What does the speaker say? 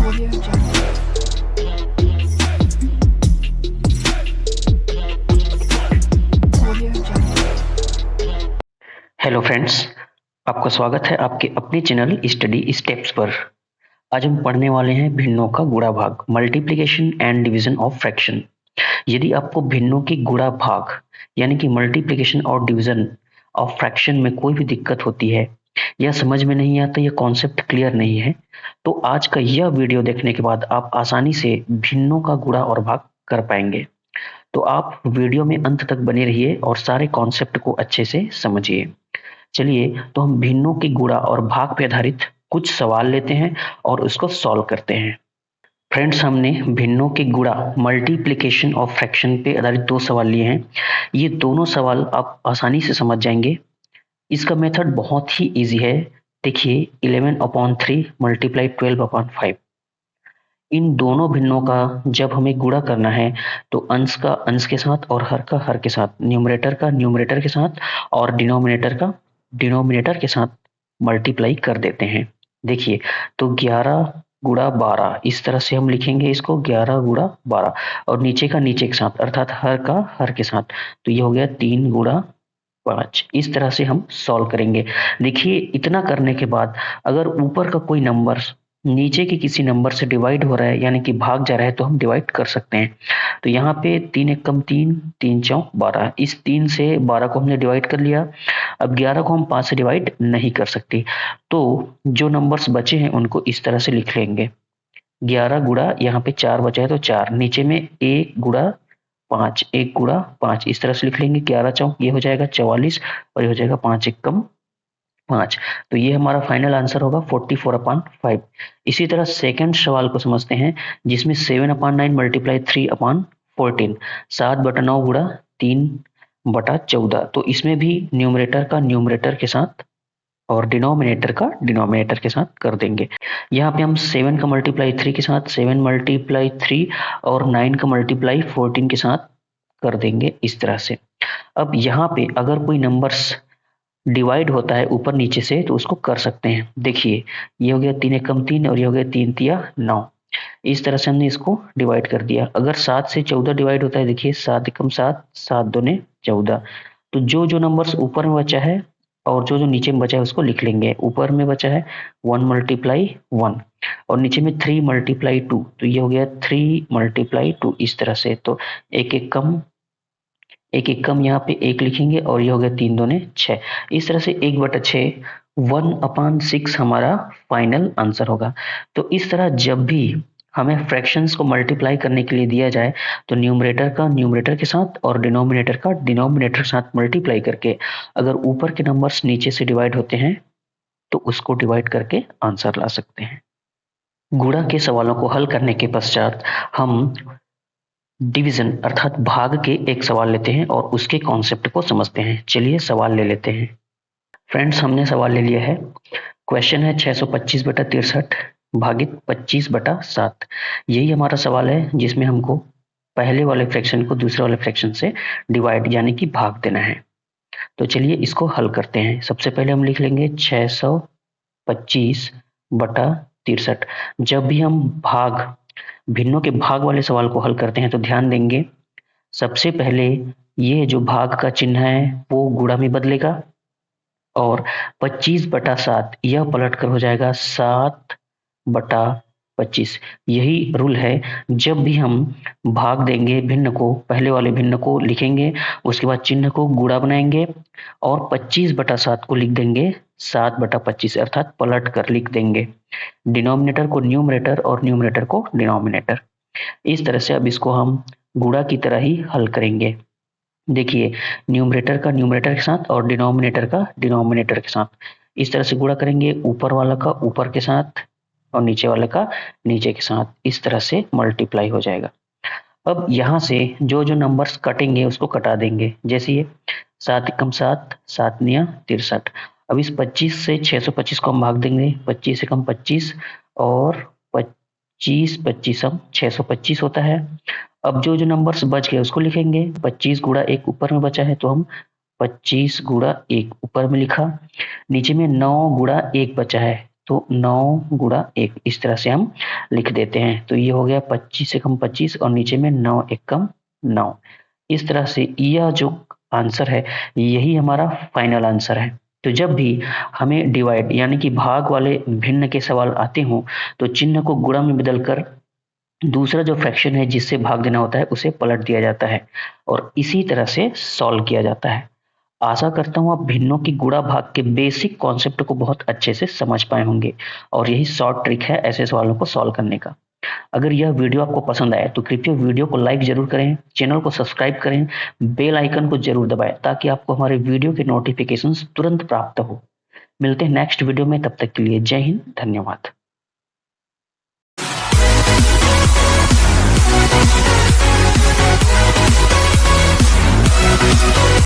Audio Jungle. Audio Jungle. Hello friends, आपका स्वागत है आपके अपने चैनल स्टडी स्टेप्स पर। आज हम पढ़ने वाले हैं भिन्नों का गुणा भाग, multiplication and division of fraction. यदि आपको भिन्नों के गुणा भाग यानी कि मल्टीप्लिकेशन और डिवीजन ऑफ फ्रैक्शन में कोई भी दिक्कत होती है या समझ में नहीं आता या कॉन्सेप्ट क्लियर नहीं है, तो आज का यह वीडियो देखने के बाद आप आसानी से भिन्नों का गुणा और भाग कर पाएंगे। तो आप वीडियो में अंत तक बने रहिए और सारे कॉन्सेप्ट को अच्छे से समझिए। चलिए तो हम भिन्नों के गुणा और भाग पे आधारित कुछ सवाल लेते हैं और उसको सॉल्व करते हैं। फ्रेंड्स, हमने भिन्नों के गुणा मल्टीप्लिकेशन ऑफ फ्रैक्शन पे आधारित दो सवाल लिए हैं। ये दोनों सवाल आप आसानी से समझ जाएंगे। इसका मेथड बहुत ही इजी है। देखिए, 11/3 मल्टीप्लाई 12/5। इन दोनों भिन्नों का जब हमें गुणा करना है तो अंश का अंश के साथ और हर का हर के साथ, न्यूमरेटर का न्यूमरेटर के साथ और डिनोमिनेटर का डिनोमिनेटर के साथ मल्टीप्लाई कर देते हैं। देखिए, तो 11 गुणा 12 इस तरह से हम लिखेंगे इसको, 11 गुणा 12, और नीचे का नीचे के साथ अर्थात हर का हर के साथ, तो ये हो गया 3 गुणा 5। इस तरह से हम सॉल्व करेंगे। देखिए, इतना करने के बाद अगर ऊपर का कोई नंबर नीचे के किसी नंबर से डिवाइड हो रहा है यानी कि भाग जा रहा है तो हम डिवाइड कर सकते हैं। तो यहाँ पे 3 एकम 3, 3 चौक 12, इस 3 से 12 को हमने डिवाइड कर लिया। अब 11 को हम 5 से डिवाइड नहीं कर सकते, तो जो नंबर्स बचे हैं उनको इस तरह से लिख लेंगे। 11 गुणा यहाँ पे 4 बचा है तो 4, नीचे में 1 गुणा 5, 1 गुणा 5 इस तरह से लिख लेंगे। 11 चौक ये हो जाएगा 44 और ये हो जाएगा 5 एकम 5। तो ये हमारा फाइनल आंसर होगा 44/5। इसी तरह सेकंड सवाल को समझते हैं, जिसमें 7/9 मल्टीप्लाई 3/14, 7/9 गुणा 3/14। तो इसमें भी न्यूमरेटर का न्यूमरेटर के साथ और डिनोमिनेटर का डिनोमिनेटर के साथ कर देंगे। यहाँ पे हम 7 का मल्टीप्लाई 3 के साथ 7 मल्टीप्लाई 3 और 9 का मल्टीप्लाई 14 के साथ कर देंगे इस तरह से। अब यहाँ पे अगर कोई नंबर्स डिवाइड होता है ऊपर नीचे से तो उसको कर सकते हैं। देखिए, ये हो गया 3 एकम 3 और ये हो गया 3 तिया 9। इस तरह से हमने इसको डिवाइड कर दिया। अगर 7 से 14 डिवाइड होता है, देखिए 7 एकम 7, 7 दूने 14। तो जो जो नंबर्स ऊपर में बचा है और जो जो नीचे में बचा है उसको लिख लेंगे। ऊपर में बचा है 1 मल्टीप्लाई 1 और नीचे में 3 मल्टीप्लाई 2, तो ये हो गया 3 मल्टीप्लाई 2 इस तरह से। तो एक एक कम यहाँ पे 1 लिखेंगे और ये हो गया 3 दूने 6। इस तरह से 1/6 1/6 हमारा फाइनल आंसर होगा। तो इस तरह जब भी हमें फ्रैक्शंस को मल्टीप्लाई करने के लिए दिया जाए तो न्यूमरेटर का न्यूमरेटर के साथ और डिनोमिनेटर का डिनोमिनेटर के साथ मल्टीप्लाई करके अगर ऊपर के नंबर्स नीचे से डिवाइड होते हैं तो उसको डिवाइड करके आंसर ला सकते हैं। गुणा के सवालों को हल करने के पश्चात हम डिवीजन अर्थात भाग के एक सवाल लेते हैं और उसके कॉन्सेप्ट को समझते हैं। चलिए सवाल ले लेते हैं। फ्रेंड्स, हमने सवाल ले लिया है। क्वेश्चन है 625/63 भागित 25/7। यही हमारा सवाल है जिसमें हमको पहले वाले फ्रैक्शन को दूसरे वाले फ्रैक्शन से डिवाइड यानी कि भाग देना है। तो चलिए इसको हल करते हैं। सबसे पहले हम लिख लेंगे 625/63। जब भी हम भिन्नों के भाग वाले सवाल को हल करते हैं तो ध्यान देंगे, सबसे पहले ये जो भाग का चिन्ह है वो गुणा में बदलेगा और 25/7 यह पलट कर हो जाएगा 7/25। यही रूल है। जब भी हम भाग देंगे भिन्न को, पहले वाले भिन्न को लिखेंगे, उसके बाद चिन्ह को गुणा बनाएंगे और 25/7 को लिख देंगे 7/25 अर्थात पलट कर लिख देंगे। डिनोमिनेटर को न्यूमरेटर और न्यूमरेटर को डिनोमिनेटर। इस तरह से अब इसको हम गुणा की तरह ही हल करेंगे। देखिए, न्यूमरेटर का न्यूमरेटर के साथ और डिनोमिनेटर का डिनोमिनेटर के साथ इस तरह से गुणा करेंगे। ऊपर वाला का ऊपर के साथ और नीचे वाले का नीचे के साथ, इस तरह से मल्टीप्लाई हो जाएगा। अब यहाँ से जो जो नंबर्स कटेंगे उसको कटा देंगे। जैसे ये 7 एकम 7, 7 निया 63। अब इस 25 से 625 को हम भाग देंगे। 25 एकम 25 और 25 25 625 होता है। अब जो जो नंबर्स बच गए उसको लिखेंगे। 25 गुणा 1 ऊपर में बचा है तो हम 25 गुणा 1 ऊपर में लिखा। नीचे में 9 गुणा 1 बचा है तो 9 गुणा 1 इस तरह से हम लिख देते हैं। तो ये हो गया 25 एकम 25 और नीचे में 9 एकम 9। इस तरह से यह जो आंसर है यही हमारा फाइनल आंसर है। तो जब भी हमें डिवाइड यानी कि भाग वाले भिन्न के सवाल आते हों तो चिन्ह को गुणा में बदलकर दूसरा जो फ्रैक्शन है जिससे भाग देना होता है उसे पलट दिया जाता है और इसी तरह से सॉल्व किया जाता है। आशा करता हूँ आप भिन्नों की गुणा भाग के बेसिक कॉन्सेप्ट को बहुत अच्छे से समझ पाए होंगे और यही शॉर्ट ट्रिक है ऐसे सवालों को सॉल्व करने का। अगर यह वीडियो आपको पसंद आए तो कृपया वीडियो को लाइक जरूर करें, चैनल को सब्सक्राइब करें, बेल आइकन को जरूर दबाएं ताकि आपको हमारे वीडियो के नोटिफिकेशंस तुरंत प्राप्त हो। मिलते हैं नेक्स्ट वीडियो में, तब तक के लिए जय हिंद, धन्यवाद। We'll be right back.